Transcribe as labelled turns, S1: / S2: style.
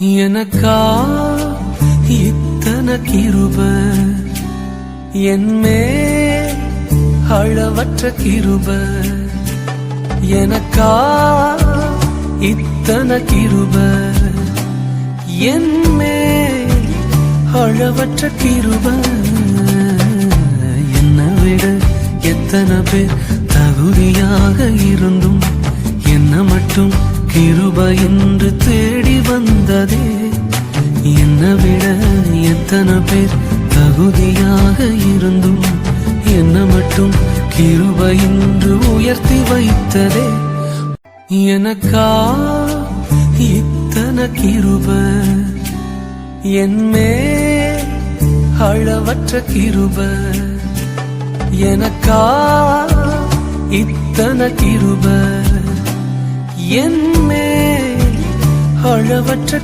S1: எனக்கா இத்தனை கிருப என்மே அளவற்ற கிருப எனக்கா இத்தனை கிருப என்மே அளவற்ற கிருப என்னை விட எத்தனை பேர் தகுதியாக இருந்தும் என்ன மட்டும் கிருப என்று தேடி வந்ததே. என்னை விட எத்தனை பேர் தகுதியாக இருந்தும் என்ன மட்டும் கிருப என்று உயர்த்தி வைத்ததே. எனக்கா இத்தனை கிருப என்மே அளவற்ற கிருப எனக்கா இத்தனை கிருப என்மே அளவற்ற